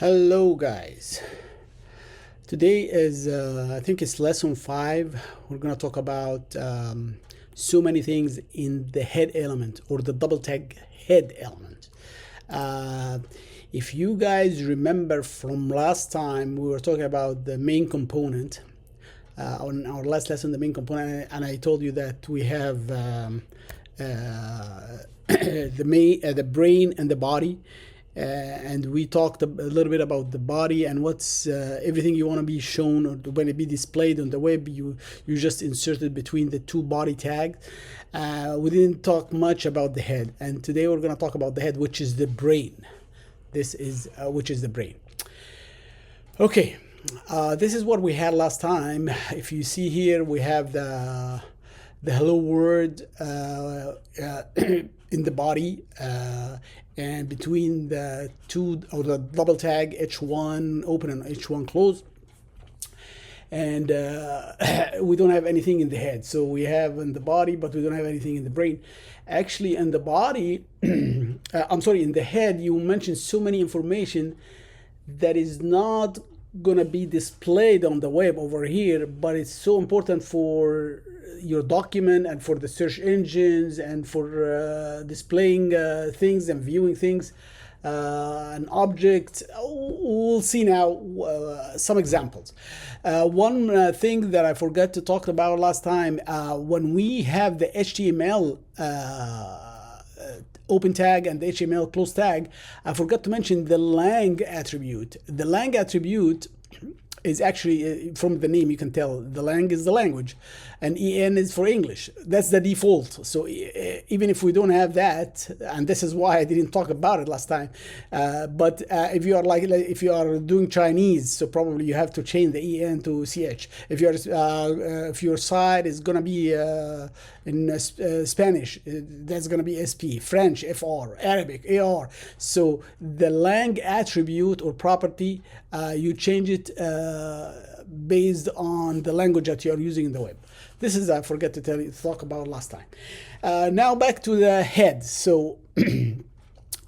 Hello guys. Today is I think it's lesson 5. We're going to talk about so many things in the head element or the double tag head element. If you guys remember from last time, we were talking about the main component on our last lesson, the main component, and I told you that we have the brain and the body. And we talked a little bit about the body and what's everything you want to be shown or when it be displayed on the web, you just insert it between the two body tags. We didn't talk much about the head, and today we're going to talk about the head, which is the brain. This is which is the brain. Okay, this is what we had last time. If you see here, we have the hello word in the body, and between the two or the double tag H1 open and H1 close, and we don't have anything in the head. So we have in the body, but we don't have anything in the brain. Actually, in the body, I'm sorry, in the head, you mentioned so many information that is not gonna be displayed on the web over here, but it's so important for your document and for the search engines and for displaying things and viewing things, an object. We'll see now some examples. One thing that I forgot to talk about last time, when we have the HTML open tag and the HTML close tag, I forgot to mention the lang attribute. The lang attribute is actually, from the name you can tell, the lang is the language and en is for English. That's the default. So even if we don't have that, and this is why I didn't talk about it last time, but if you are if you are doing Chinese, so probably you have to change the en to ch. If your site is gonna be in Spanish, that's gonna be sp, French fr, Arabic ar. So the lang attribute or property, you change it based on the language that you are using in the web. This is I forget to talk about last time. Now back to the head. So in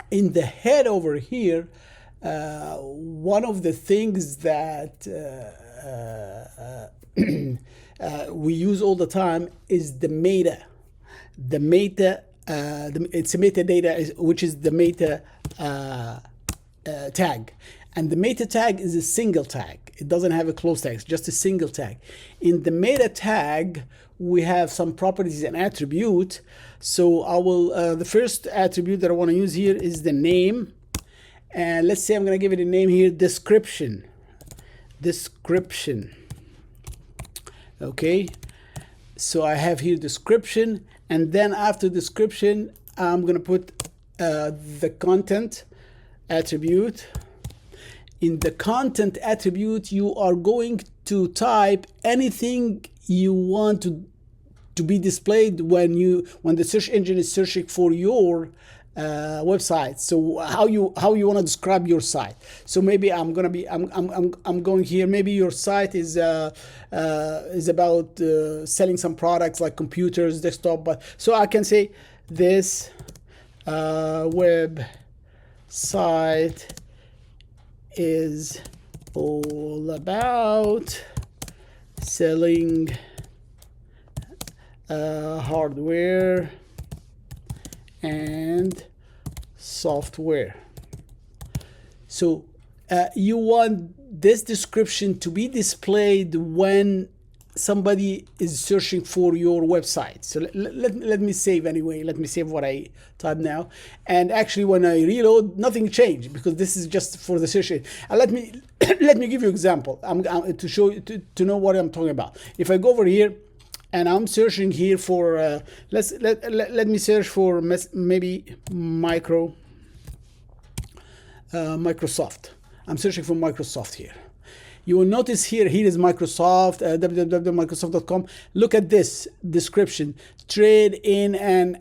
the head over here, one of the things that we use all the time is the meta. The meta, it's a metadata, which is the meta tag. And the meta tag is a single tag. It doesn't have a close tag, it's just a single tag. In the meta tag, we have some properties and attribute. So I will, the first attribute that I want to use here is the name. And let's say I'm going to give it a name here, description. Description. Okay. So I have here description. And then after description, I'm going to put the content attribute. In the content attribute, you are going to type anything you want to be displayed when the search engine is searching for your website. So how you want to describe your site. So maybe I'm going here. Maybe your site is about selling some products like computers, desktop. But so I can say this web site is all about selling hardware and software. So you want this description to be displayed when somebody is searching for your website. So let me save anyway. Let me save what I type now. And actually, when I reload, nothing changed because this is just for the search engine. And let me give you an example. I'm to show you to know what I'm talking about. If I go over here and I'm searching here for let me search for maybe Microsoft. I'm searching for Microsoft here. You will notice here is Microsoft, www.microsoft.com. Look at this description: trade in and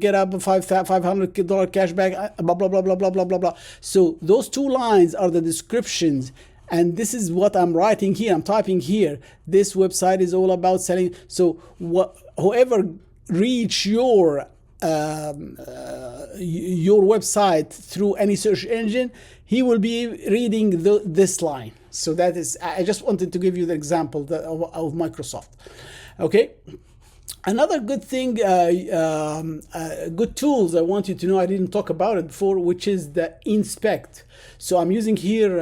get up $500 cashback, blah blah blah blah blah blah blah blah. So those two lines are the descriptions, and this is what I'm writing here. I'm typing here. This website is all about selling. So whoever reach your your website through any search engine, he will be reading this line. So that is, I just wanted to give you the example of Microsoft. Okay. Another good thing, good tools I want you to know, I didn't talk about it before, which is the inspect. So I'm using here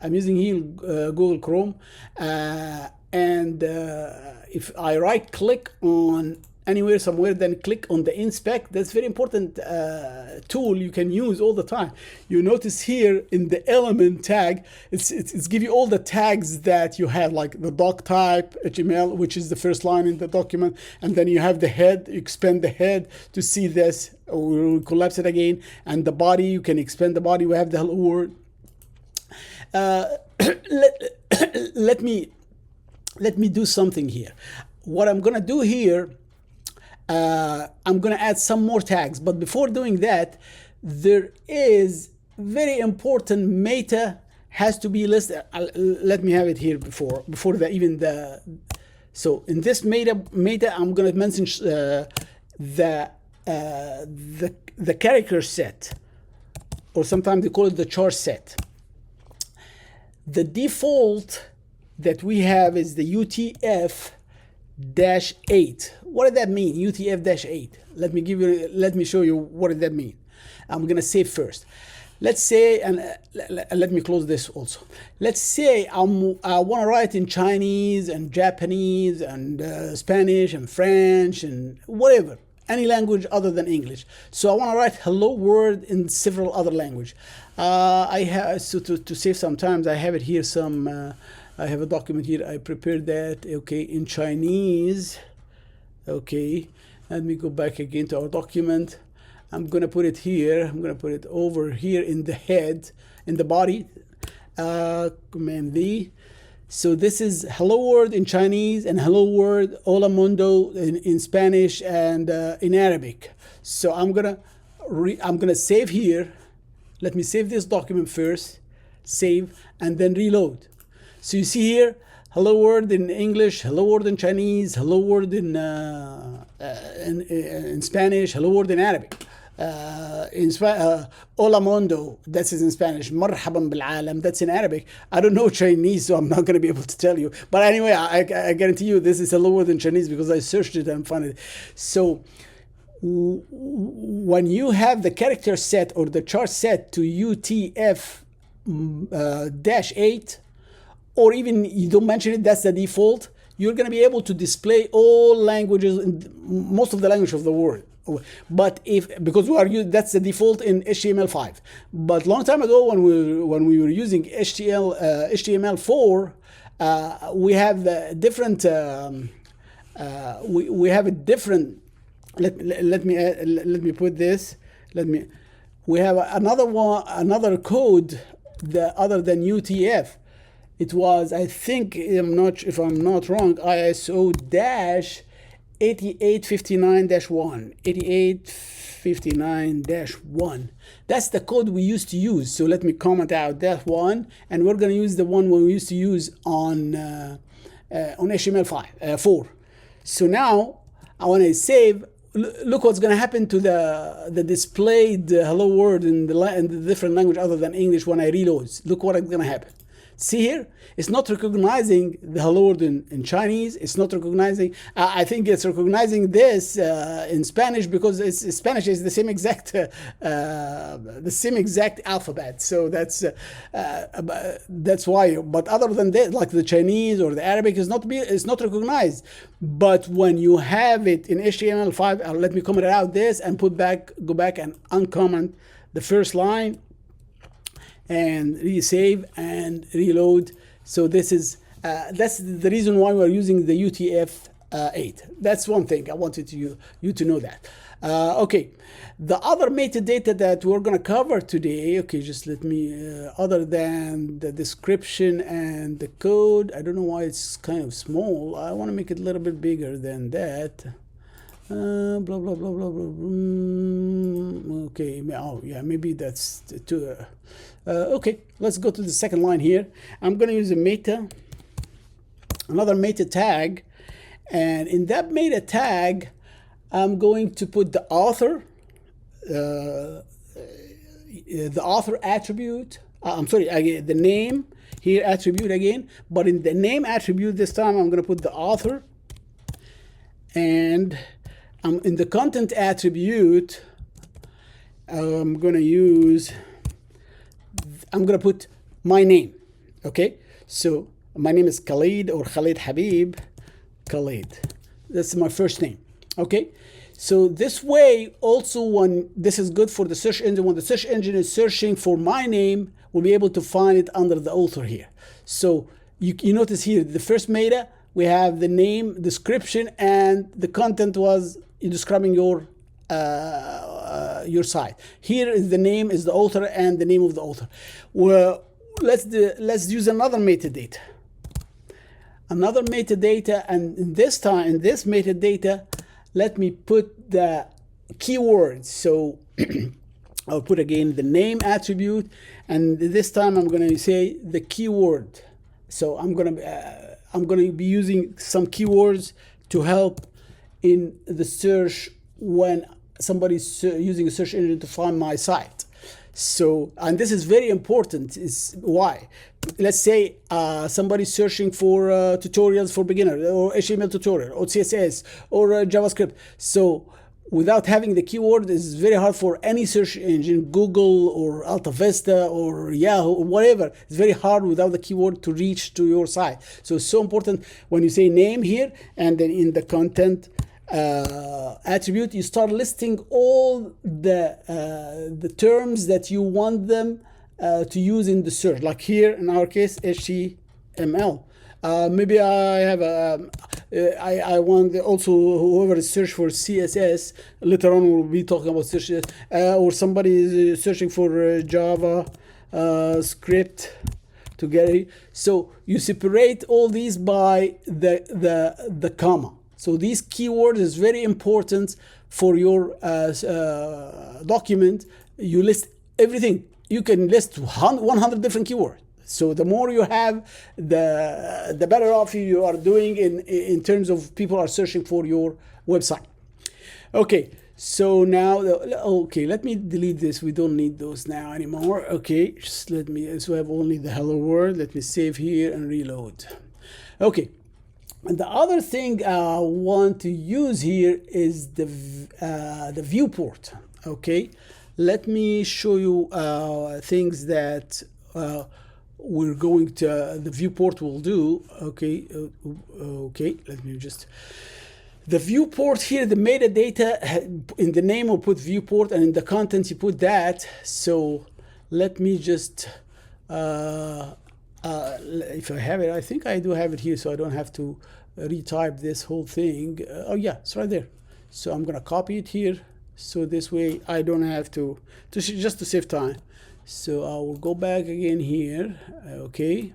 Google Chrome, and if I right click on anywhere, somewhere, then click on the inspect. That's very important tool you can use all the time. You notice here in the element tag, it's give you all the tags that you have, like the doc type HTML, which is the first line in the document, and then you have the head. You expand the head to see this, or we'll collapse it again, and the body, you can expand the body. We have the hello world. Let me do something here. What I'm gonna do here, I'm going to add some more tags, but before doing that, there is very important meta has to be listed. Let me have it here before the so in this meta I'm going to mention the character set, or sometimes they call it the char set. The default that we have is the UTF-8. What did that mean? UTF-8. Let me show you what did that mean. I'm gonna save first. Let's say, and let me close this also. Let's say I want to write in Chinese and Japanese and Spanish and French and whatever, any language other than English. So I want to write hello world in several other language. I have, so to save some time, I have it here. I have a document here. I prepared that. Okay, in Chinese. Okay, let me go back again to our document. I'm gonna put it here. I'm gonna put it over here in the head, in the body. Command V. So this is hello world in Chinese and hello world hola mundo in Spanish and in Arabic. So I'm gonna save here. Let me save this document first. Save and then reload. So you see here, hello world in English, hello world in Chinese, hello world in Spanish, hello world in Arabic. Hola mundo, that's in Spanish. Marhaban bil alam, that's in Arabic. I don't know Chinese, so I'm not going to be able to tell you. But anyway, I guarantee you this is hello world in Chinese because I searched it and found it. So when you have the character set or the char set to UTF-8, or even you don't mention it, that's the default, you're going to be able to display all languages, most of the language of the world. But because that's the default in HTML5. But long time ago, when we were using HTML4, we have a different. We have a different. Let me put this. We have another code other than UTF. It was, I think, if I'm not wrong, ISO-8859-1. 8859-1. That's the code we used to use. So let me comment out that one, and we're going to use the one we used to use on HTML4. So now I want to save. Look what's going to happen to the displayed hello world in the different language other than English when I reload. Look what's going to happen. See here, it's not recognizing the hello word in Chinese. It's not recognizing. I think it's recognizing this in Spanish because Spanish is the same exact alphabet. So that's why. But other than that, like the Chinese or the Arabic, is not recognized. But when you have it in HTML5, let me comment out this and go back and uncomment the first line, and resave and reload. So this is that's the reason why we're using the UTF-8. That's one thing I wanted you to know that. Okay, the other metadata that we're going to cover today. Okay, just let me. Other than the description and the code, I don't know why it's kind of small. I want to make it a little bit bigger than that. Blah blah blah blah blah blah. Okay, oh yeah, maybe that's too. Okay, let's go to the second line here. I'm going to use another meta tag, and in that meta tag, I'm going to put the author attribute. I'm sorry, the name here attribute again, but in the name attribute this time I'm going to put the author, and in the content attribute I'm going to put my name. Okay, so my name is Khalid or Khalid Habib. Khalid, that's my first name. Okay, so this way also, when this is good for the search engine, when the search engine is searching for my name, we'll be able to find it under the author here. So you notice here the first meta, we have the name, description, and the content was describing your site. Here is the name is the author and the name of the author. Well, let's use another metadata. And this time in this metadata, let me put the keywords. So I'll put again the name attribute, and this time I'm going to say the keyword. So I'm going to be using some keywords to help in the search when somebody's using a search engine to find my site. So, and this is very important. Is why? Let's say somebody's searching for tutorials for beginners, or HTML tutorial, or CSS, or JavaScript. So without having the keyword, it's very hard for any search engine, Google or Alta Vista or Yahoo or whatever. It's very hard without the keyword to reach to your site. So it's so important when you say name here, and then in the content attribute, you start listing all the terms that you want them to use in the search. Like here in our case, HTML. Maybe I have I want also whoever is search for CSS. Later on, we'll be talking about CSS, or somebody is searching for Java script to get it. So you separate all these by the comma. So these keywords is very important for your document. You list everything. You can list 100 different keywords. So the more you have, the better off you are doing in terms of people are searching for your website. Okay, so now, okay, let me delete this. We don't need those now anymore. Okay, just let me, so I have only the hello world. Let me save here and reload. Okay. And the other thing I want to use here is the viewport. Okay, let me show you things that we're going to, the viewport will do. Okay, okay, let me just, the viewport here, the metadata, in the name we'll put viewport, and in the content you put that. So let me just, if I have it, I think I do have it here, so I don't have to retype this whole thing. Oh yeah, it's right there. So I'm gonna copy it here, so this way I don't have to just to save time. So I will go back again here. Okay.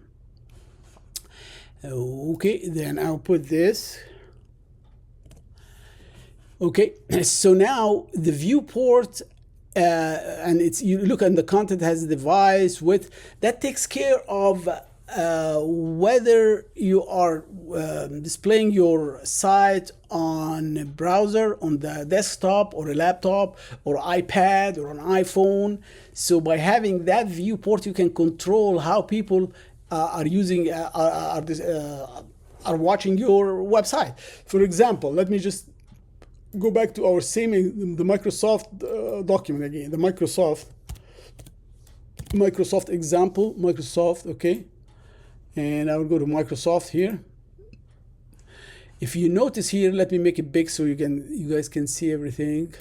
Okay, then I'll put this. Okay, so now the viewport, and it's, you look at the content has the device width that takes care of whether you are displaying your site on a browser, on the desktop or a laptop or iPad or an iPhone. So by having that viewport, you can control how people are using are watching your website. For example, let me just go back to our same, the Microsoft document again, the Microsoft example, Microsoft, okay. And I will go to Microsoft here. If you notice here, let me make it big so you guys can see everything.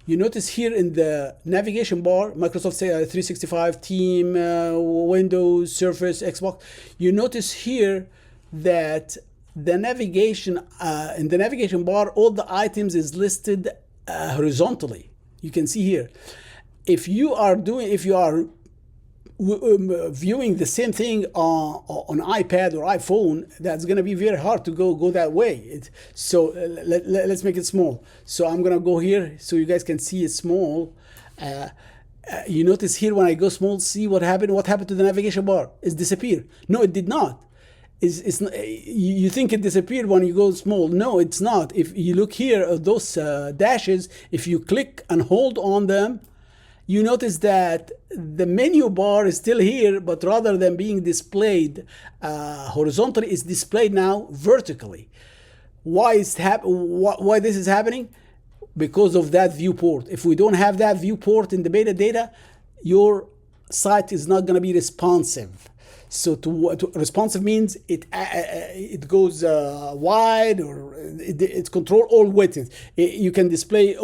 You notice here in the navigation bar, Microsoft 365, Team, Windows, Surface, Xbox. You notice here that the navigation, in the navigation bar, all the items is listed horizontally. You can see here. If you are viewing the same thing on iPad or iPhone, that's going to be very hard to go that way. So let's make it small. So I'm going to go here so you guys can see it small. You notice here when I go small, see what happened? What happened to the navigation bar? It's disappeared. No, it did not. is you think it disappeared when you go small. No, it's not. If you look here at those dashes, if you click and hold on them, you notice that the menu bar is still here, but rather than being displayed horizontally, it's displayed now vertically. Why this is happening? Because of that viewport. If we don't have that viewport in the beta data, your site is not going to be responsive. So responsive means it goes wide, or it's control all width. You can display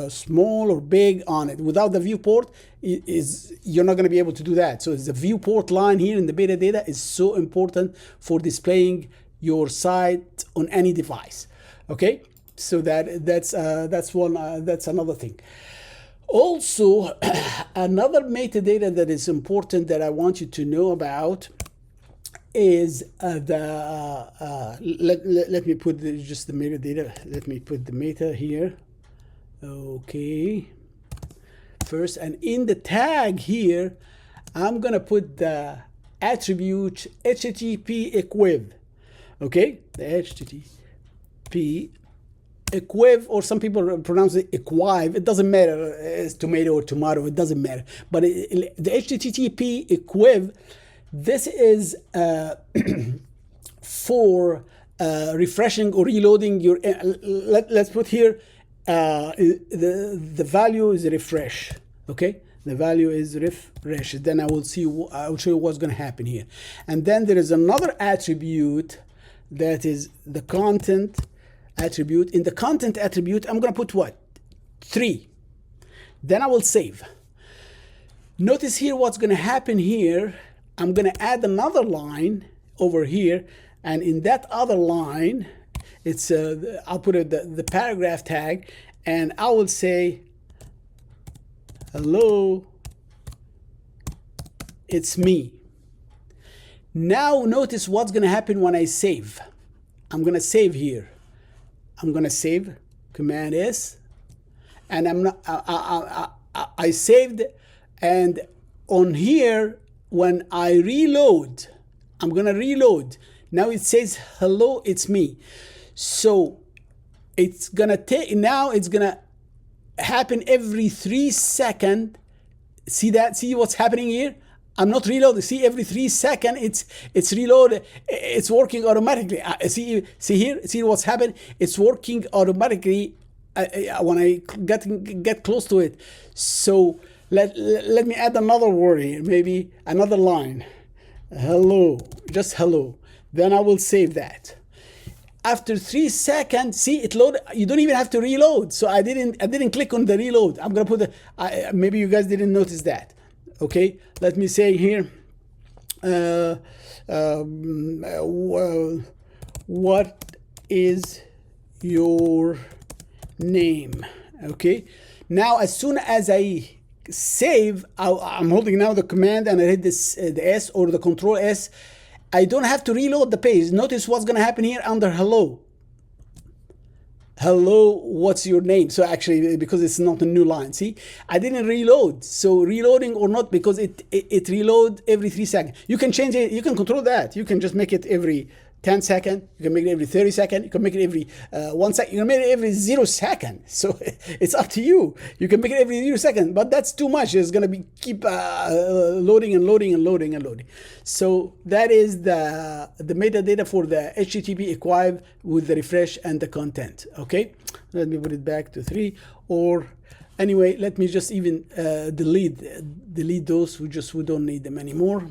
small or big on it. Without the viewport, you're not going to be able to do that. So the viewport line here in the beta data is so important for displaying your site on any device. Okay, so that's another thing. Also, another metadata that is important that I want you to know about is let me put just the metadata. Let me put the meta here. Okay. First, and in the tag here, I'm gonna put the attribute HTTP equiv. Okay, the HTTP equiv, or some people pronounce it equiv. It doesn't matter. It's tomato or tomato. It doesn't matter. But the HTTP equiv, this is for refreshing or reloading your. Let's put here the value is refresh. Okay, the value is refresh. Then I will show you what's going to happen here. And then there is another attribute that is the content attribute. In the content attribute, I'm going to put what? 3. Then I will save. Notice here what's going to happen here. I'm going to add another line over here, and in that other line, it's I'll put the paragraph tag, and I will say, hello, it's me. Now notice what's going to happen when I save. I'm going to save here. I'm going to save, Command S, and I saved, and on here, when I reload, I'm going to reload. Now it says, hello, it's me. So it's going to take, now it's going to happen every 3 seconds. See that? See what's happening here? I'm not reloading. See, every 3 seconds it's reloaded. It's working automatically. See here. See what's happened? It's working automatically when I get close to it. So let me add another word here. Maybe another line. Hello, just hello. Then I will save that. After 3 seconds, see it load. You don't even have to reload. So I didn't click on the reload. I'm gonna put maybe you guys didn't notice that. Okay, let me say here, what is your name? Okay, now as soon as I save, I'm holding now the command and I hit this the S or the Control S. I don't have to reload the page. Notice what's going to happen here under hello. Hello, what's your name? So actually, because it's not a new line, see, I didn't reload. So reloading or not, because it reload every 3 seconds. You can change it. You can control that. You can just make it every 10 seconds. You can make it every 30 seconds. You can make it every 1 second. You can make it every 0 second. So it's up to you. You can make it every 0 second, but that's too much. It's gonna be keep loading and loading and loading and loading. So that is the metadata for the HTTP equiv with the refresh and the content. Okay, let me put it back to 3. Or anyway, let me just even delete those. We don't need them anymore.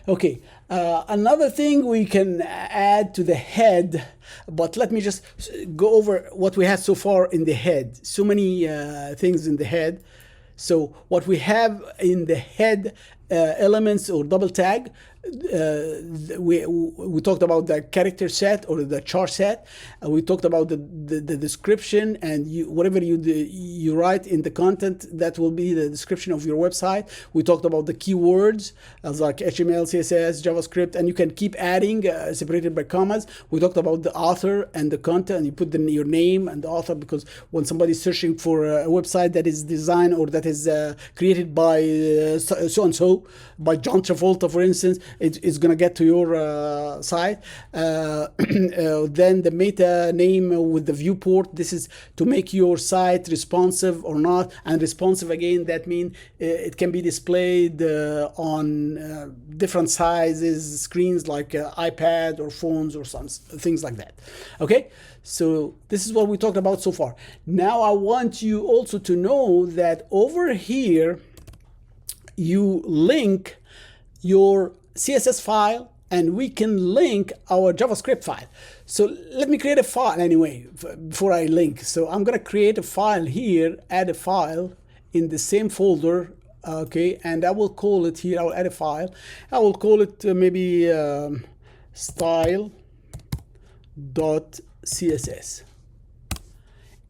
Okay, another thing we can add to the head, but let me just go over what we had so far in the head. So many things in the head. So what we have in the head elements or double tag, we talked about the character set or the char set. We talked about the description, and whatever you write in the content, that will be the description of your website. We talked about the keywords as like HTML, CSS, JavaScript, and you can keep adding separated by commas. We talked about the author and the content, and you put your name and the author, because when somebody's searching for a website that is designed or that is created by so and so, by John Travolta, for instance, it's going to get to your site. Then the meta name with the viewport, this is to make your site responsive or not. And responsive, again, that means it can be displayed on different sizes screens like iPad or phones or some things like that. Okay, so this is what we talked about so far. Now I want you also to know that over here you link your CSS file and we can link our JavaScript file. So let me create a file anyway before I link. So I'm gonna create a file here, add a file in the same folder, okay, and I will call it here, I will add a file. I will call it maybe style.css.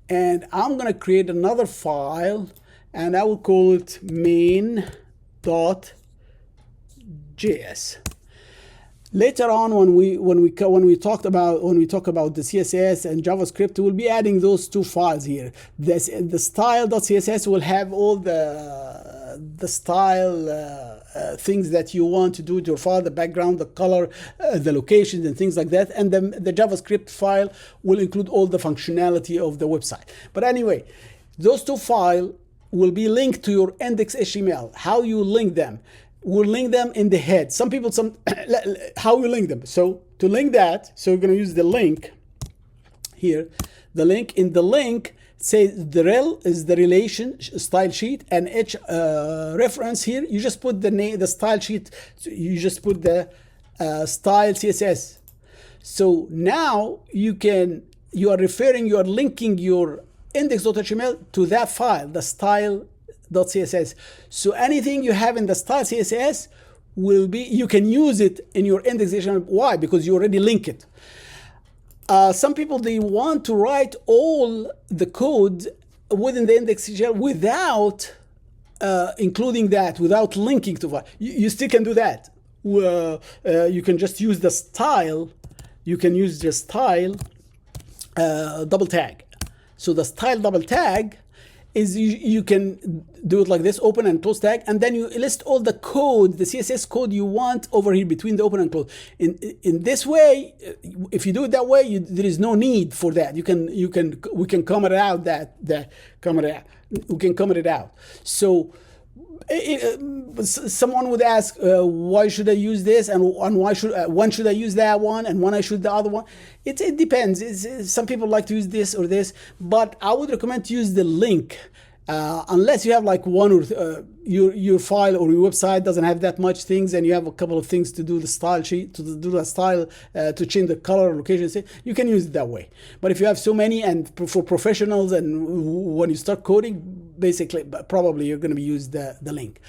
And I'm gonna create another file and I will call it main.js. Later on, when we talk about the CSS and JavaScript, we'll be adding those two files here. The style.css will have all the style things that you want to do to your file, the background, the color, the locations, and things like that. And the JavaScript file will include all the functionality of the website. But anyway, those two files will be linked to your index.html. How you link them? We'll link them in the head. Some people, how we link them. So to link that, so we're going to use the link here. The link, in the link says the rel is the relation style sheet, and each reference here, you just put the name, the style sheet. So you just put the style CSS. So now you are linking your index.html to that file, the style.css. So anything you have in the style CSS you can use it in your index.html. Why? Because you already link it. Some people, they want to write all the code within the index.html without including that, without linking to file. You still can do that. You can just use the style. You can use the style double tag. So the style double tag is you can do it like this, open and close tag, and then you list all the code, the CSS code you want over here between the open and close. In this way, if you do it that way, there is no need for that. We can comment it out we can comment it out. So someone would ask, why should I use this, and when should I use that one, and when I should the other one? It depends. Some people like to use this or this, but I would recommend to use the link, unless you have like one or your file or your website doesn't have that much things, and you have a couple of things to do the style sheet, to do the style, to change the color, location, you can use it that way. But if you have so many, and for professionals, and when you start coding, basically, probably you're going to use the link.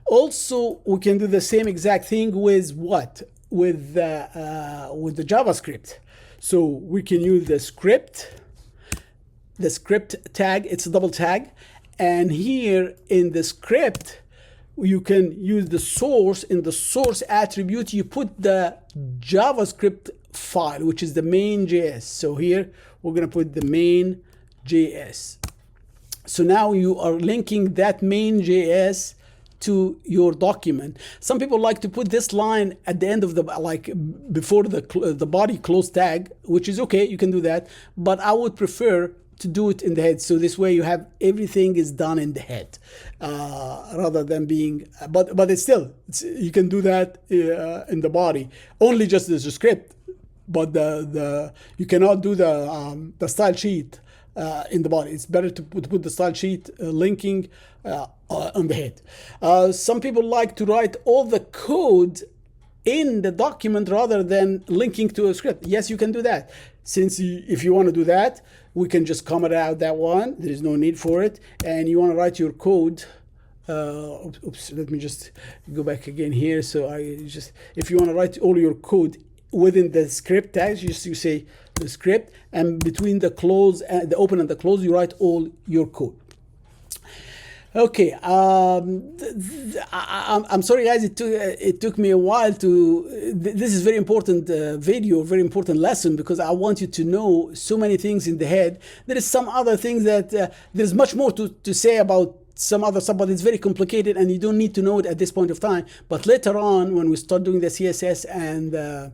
Also, we can do the same exact thing with what? With the JavaScript. So we can use the script tag. It's a double tag. And here in the script, you can use the source. In the source attribute, you put the JavaScript file, which is the main.js. So here, we're going to put the main.js. So now you are linking that main.js to your document. Some people like to put this line at the end of before the body close tag, which is okay, you can do that, but I would prefer to do it in the head. So this way you have everything is done in the head, rather than being, but you can do that in the body, only just as a script, but you cannot do the style sheet in the body. It's better to put the style sheet linking on the head. Some people like to write all the code in the document rather than linking to a script. Yes, you can do that. If you want to do that, we can just comment out that one. There is no need for it. And you want to write your code. Oops, let me just go back again here. So if you want to write all your code within the script tags, you say the script, and between the close and the open and the close, you write all your code. Okay, I'm sorry guys, it took me a while to, this is very important video, very important lesson, because I want you to know so many things in the head. There is some other things that, there's much more to say about some other stuff, but it's very complicated and you don't need to know it at this point of time. But later on, when we start doing the CSS and the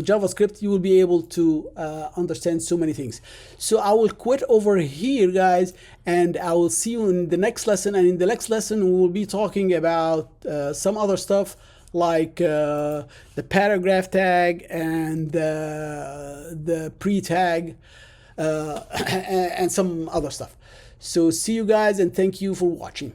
JavaScript, you will be able to understand so many things. So I will quit over here, guys, and I will see you in the next lesson. And in the next lesson, we will be talking about some other stuff like the paragraph tag and the pre-tag and some other stuff. So see you guys, and thank you for watching.